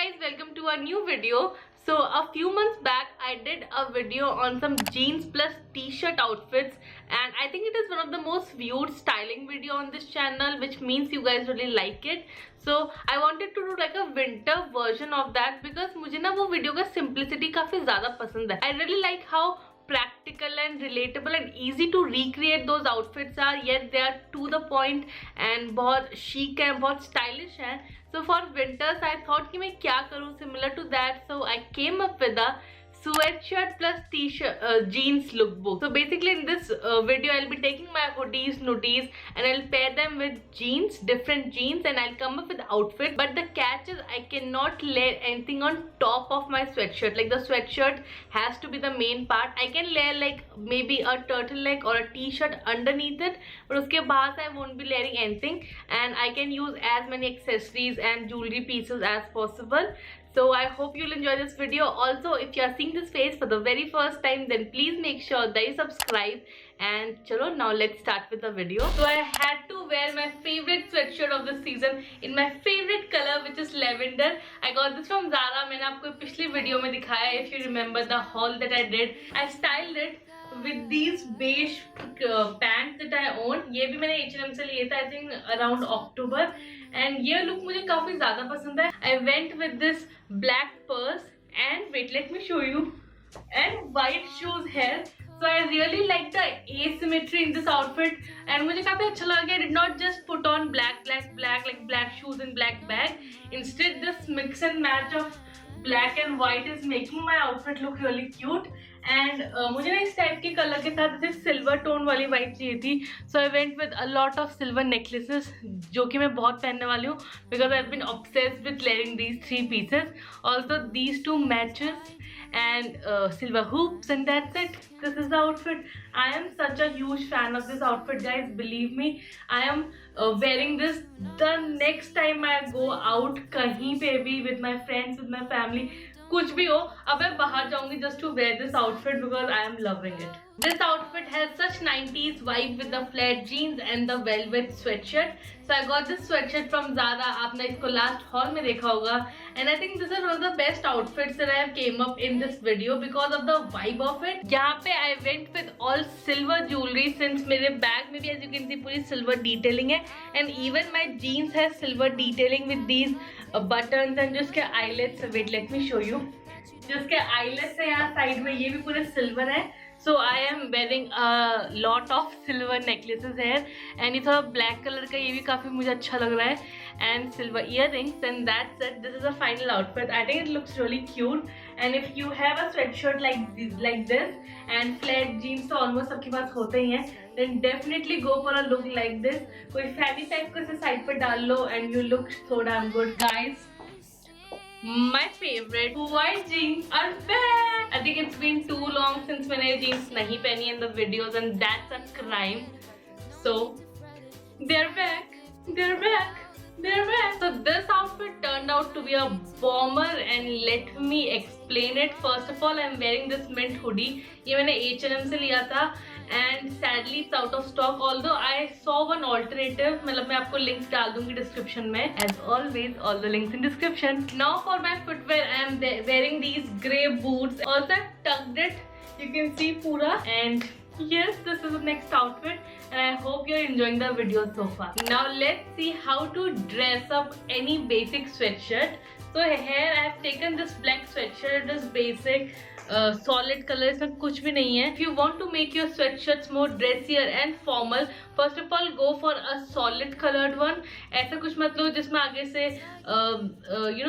guys, welcome to a new video. So a few months back I did a video on some jeans plus t-shirt outfits, and I think it is one of the most viewed styling video on this channel, which means you guys really like it. So I wanted to do like a winter version of that because मुझे ना वो video का simplicity काफी ज़्यादा पसंद है. I really like how practical and relatable and easy to recreate those outfits are, yet they are to the point and बहुत chic and बहुत stylish है. So for winters I thought कि मैं क्या करूँ similar to that. So I came up with a sweatshirt plus t-shirt jeans lookbook. So basically in this video I'll be taking my hoodies, nudis, and I'll pair them with jeans, different jeans, and I'll come up with outfit. But the catch is I cannot layer anything on top of my sweatshirt. Like the sweatshirt has to be the main part. I can layer like maybe a turtleneck or a t-shirt underneath it, but उसके बाद I won't be layering anything, and I can use as many accessories and jewelry pieces as possible. So I hope you'll enjoy this video. Also, if you are seeing this face for the very first time, then please make sure that you subscribe. And chalo, now let's start with the video. So I had to wear my favorite sweatshirt of the season in my favorite color, which is lavender. I got this from Zara. मैंने आपको पिछली video में दिखाया, if you remember the haul that I did. I styled it with these beige pants that I own. ये भी मैंने H&M से लिए था, I think around October. And ये look मुझे काफी ज़्यादा पसंद है. I went with this black purse and wait, let me show you, and white shoes here. So I really like the asymmetry in this outfit, and मुझे काफी अच्छा लगा. I did not just put on black like black shoes and black bag. Instead, this mix and match of black and white is making my outfit look really cute. And मुझे ना इस type के colour के साथ जैसे silver tone वाली white चाहिए थी. So I went with a lot of silver necklaces, जो कि मैं बहुत पहनने वाली हूँ because I've been obsessed with layering these three pieces. Also these two matches and silver hoops, and that's it. This is the outfit. I am such a huge fan of this outfit, guys. Believe me, I am wearing this the next time I go out कहीं पे भी with my friends, with my family. कुछ भी हो, अब मैं बाहर जाऊंगी just to wear this outfit because I am loving it. This outfit has such 90s vibe with the flared jeans and the velvet sweatshirt. So I got this sweatshirt from Zara. आपने इसको last haul में देखा होगा. And I think this is one of the best outfits that I have came up in this video because of the vibe of it. यहाँ पे I went with all silver jewelry since मेरे bag में भी as you can see पूरी silver detailing है. And even my jeans has silver detailing with these buttons and जिसके eyelets. Wait, let me show you. जिसके eyelets है यहाँ side में, ये भी पूरे silver है. So I am wearing a lot of silver necklaces here, and ये थोड़ा black color का, ये भी काफी मुझे अच्छा लग रहा है, and silver earrings, and that's it. This is the final outfit. I think it looks really cute. And if you have a sweatshirt like this and flared jeans, तो almost सबके पास होते ही हैं, then definitely go for a look like this. कोई fanny type को इसे side पे डाल लो and you look so damn good, guys. My favorite white jeans are back. I think it's been too long since मैंने jeans नहीं पहनी in the videos, and that's a crime. So they're back. They're back. They're back. So this outfit turned out to be a bomber, and let me explain it. First of all, I'm wearing this mint hoodie. ये मैंने H&M से लिया था, and sadly it's out of stock. Although I saw one alternative, मतलब मैं आपको links डाल दूँगी description में. As always, all the links in description. Now for my footwear, I am wearing these grey boots. Also I've tucked it. You can see पूरा. And yes, this is the next outfit, and I hope you're enjoying the video so far. Now let's see how to dress up any basic sweatshirt. So here I have taken this black sweatshirt. It is basic, solid color, इसमें कुछ भी नहीं है. If you want to make your sweatshirts more dressier and formal, first of all go for a solid colored one. ऐसा कुछ मत लो जिसमें आगे से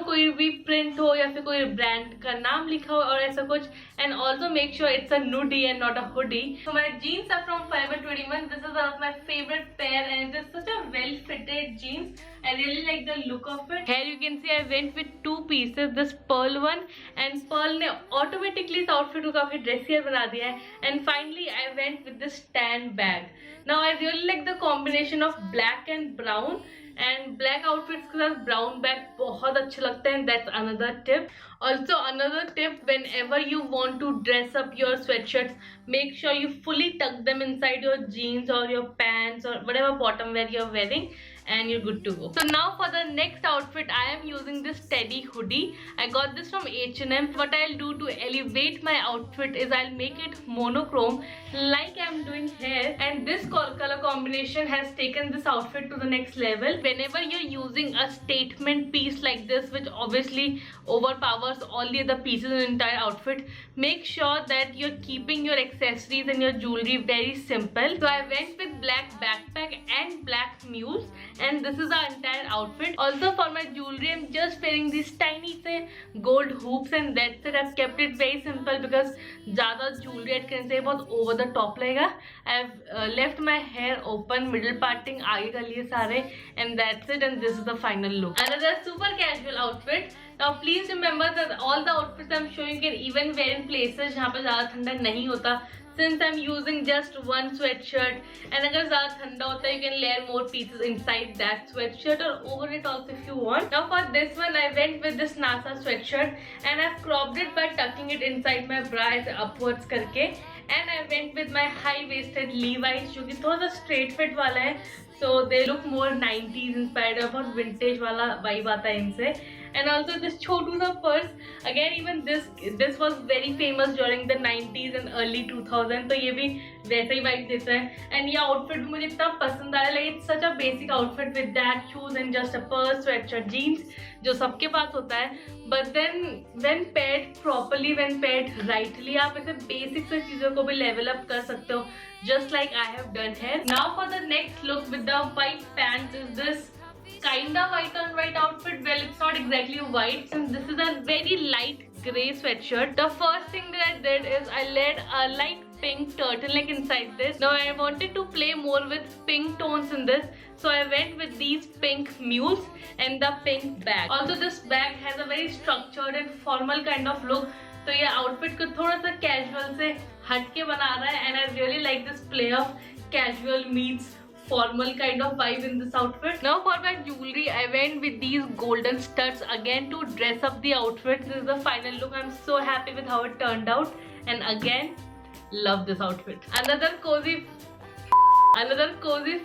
कोई भी print हो या फिर कोई brand का नाम लिखा हो और ऐसा कुछ. And also make sure it's a nudie and not a hoodie. So my jeans are from Forever 21. This is one of my favorite pair, and it is such a well fitted jeans. I really like the look of it. Here you can see I went with two pieces, this pearl one, and pearl ने automatically इस outfit को काफी dressier बना दिया है. And finally I went with this tan bag. Now I really like the combination of black and brown, and black outfits के साथ brown bag बहुत अच्छे लगते हैं. That's another tip. Also another tip, whenever you want to dress up your sweatshirts, make sure you fully tuck them inside your jeans or your pants or whatever bottom wear you're wearing, and you're good to go. So now for the next outfit, I am using this teddy hoodie. I got this from H&M. What I'll do to elevate my outfit is I'll make it monochrome like I'm doing here, and this color combination has taken this outfit to the next level. Whenever you're using a statement piece like this, which obviously overpowers all the other pieces in the entire outfit, make sure that you're keeping your accessories and your jewelry very simple. So I went with black backpack and black mules, and this is our entire outfit. Also for my jewelry, I'm just wearing these tiny say gold hoops, and that's it. I've kept it very simple because ज़्यादा jewelry add करने से बहुत over the top लगेगा. I've left my hair open, middle parting आगे का लिए सारे, and that's it. And this is the final look. Another super casual outfit. Now please remember that all the outfits I'm showing you can even wear in places जहाँ पे ज़्यादा ठंडा नहीं होता. Since I'm using just one sweatshirt, and अगर ज़्यादा ठंडा होता है, you can layer more pieces inside that sweatshirt or over it also if you want. Now for this one, I went with this NASA sweatshirt, and I've cropped it by tucking it inside my bra upwards करके, and I went with my high-waisted Levi's जो कि थोड़ा सा straight fit वाला है, so they look more 90s inspired, बहुत vintage वाला vibe आता है इनसे. And also this छोटू सा purse, again even this was very famous during the 90s and early 2000, तो ये भी वैसा ही vibe देता है. And ये outfit मुझे इतना पसंद आया, like it's such a basic outfit with that shoes and just a purse, sweatshirt, jeans, जो सबके पास होता है. But then when paired properly, when paired rightly, आप ऐसे basic से चीजों को भी level up कर सकते हो, just like I have done here. Now for the next look with the white pants is this kinda white on white outfit. Well, it's not exactly white since this is a very light grey sweatshirt. The first thing that I did is I laid a light pink turtleneck inside this. Now I wanted to play more with pink tones in this, so I went with these pink mules and the pink bag. Also this bag has a very structured and formal kind of look, तो ये outfit को थोड़ा सा casual से हटके बना रहा है, and I really like this play of casual meets formal kind of vibe in this outfit. Now for my jewelry, I went with these golden studs again to dress up the outfit. This is the final look. I'm so happy with how it turned out, and again love this outfit. Another cozy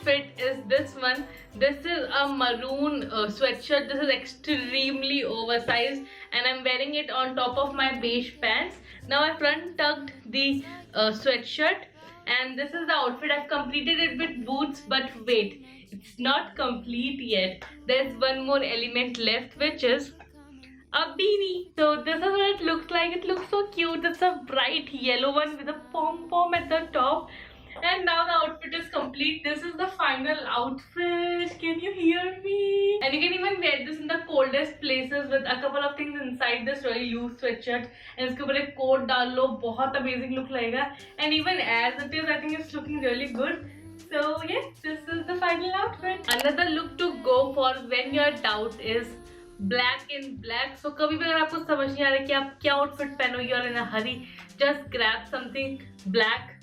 fit is this one. This is a maroon sweatshirt. This is extremely oversized, and I'm wearing it on top of my beige pants. Now I front tucked the sweatshirt, and this is the outfit. I've completed it with boots, but wait, it's not complete yet. There's one more element left, which is a beanie. So this is what it looks like. It looks so cute. It's a bright yellow one with a pom-pom at the top. And now the outfit is complete. This is the final outfit. Can you hear me? And you can even wear this in the coldest places with a couple of things inside this really loose sweatshirt. And इसके ऊपर एक coat डाल लो, बहुत amazing look लगेगा. And even as it is, I think it's looking really good. So yes, this is the final outfit. Another look to go for when you're doubt is black in black. So कभी भी अगर आपको समझ नहीं आ रहा कि आप क्या outfit पहनोगे और in a hurry, just grab something black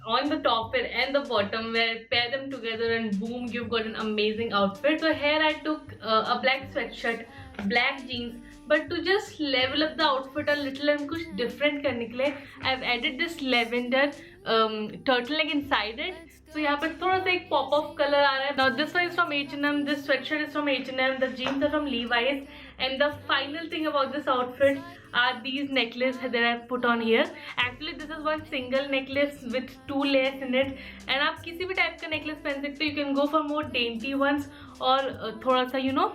on the top and the bottom, where pair them together and boom, you've got an amazing outfit. So here I took a black sweatshirt, black jeans, but to just level up the outfit a little and कुछ different करने के लिए I've added this lavender turtleneck inside it. So यहाँ पर थोड़ा सा एक pop of color आ रहा है. Now this one is from H&M, this sweatshirt is from H&M, the jeans are from Levi's, and the final thing about this outfit are these necklaces that I put on here. Actually this is one single necklace with 2 layers in it, and आप किसी भी type का necklace पहन सकते हो. You can go for more dainty ones और थोड़ा सा you know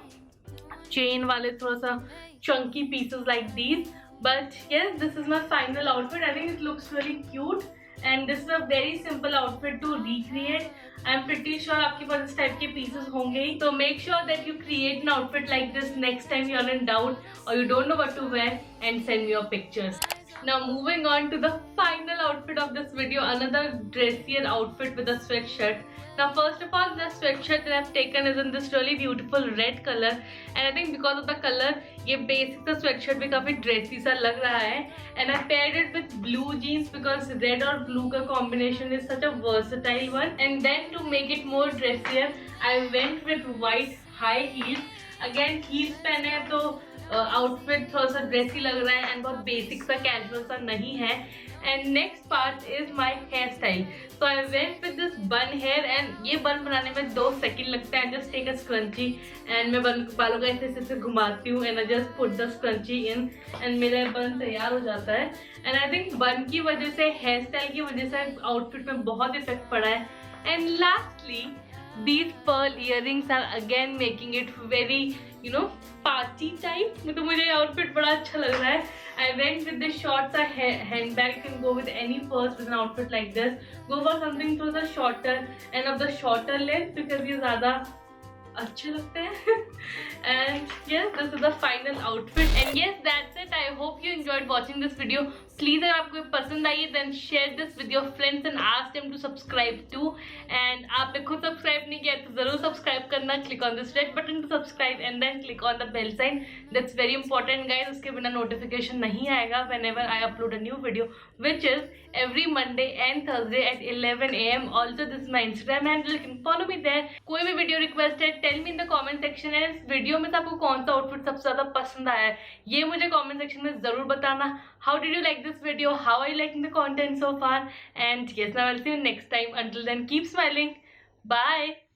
chain वाले थोड़ा सा chunky pieces like these. But yes, this is my final outfit. I think it looks really cute. And this is a very simple outfit to recreate. I'm pretty sure आपके पास इस type के pieces होंगे ही. So make sure that you create an outfit like this next time you're in doubt or you don't know what to wear, and send me your pictures. Now moving on to the final outfit of this video, another dressier outfit with a sweatshirt. Now first of all, the sweatshirt that I've taken is in this really beautiful red color, and I think because of the color, ये basic सा sweatshirt भी काफी dressy सा लग रहा है. And I paired it with blue jeans because red और blue का combination is such a versatile one. And then to make it more dressier, I went with white high heels. Again heels पहने तो outfit थोड़ा सा dressy लग रहा है and बहुत बेसिक सा कैजुअल सा नहीं है. And next part is my hair style. So I went with this bun hair and ये बन बनाने में 2 सेकंड लगता है. Just take a scrunchie and मैं बालों का ऐसे घुमाती हूँ and I just put the scrunchie in and मेरा बन तैयार हो जाता है. एंड आई थिंक बन की वजह से, हेयर स्टाइल की वजह से आउटफिट में बहुत इफेक्ट पड़ा है. And lastly these pearl earrings are again making it very party type. तो मुझे आउटफिट बड़ा अच्छा लग रहा है. I went with this short handbag. You can go with any purse with an outfit like this. Go for something through the shorter and of the shorter length because ये ज़्यादा अच्छे लगते हैं. And yes, this is the final outfit. And yes, that's it. I hope you enjoyed watching this video. Please अगर आपको पसंद आई then share this with your friends and ask them to subscribe too. And आपने खुद subscribe नहीं किया तो जरूर subscribe करना. Click on this red button to subscribe and then click on the bell sign. That's very important guys. उसके बिना notification नहीं आएगा whenever I upload a new video, which is every Monday and Thursday at 11 AM. Also this is my Instagram handle. You can follow me there. कोई भी video request है tell me in the comment section. And इस video में आपको कौन सा outfit सबसे ज्यादा पसंद आया है ये मुझे कमेंट सेक्शन में जरूर बताना. How did you like this video? How are you liking the content so far? And yes, now I'll see you next time. Until then, keep smiling. Bye.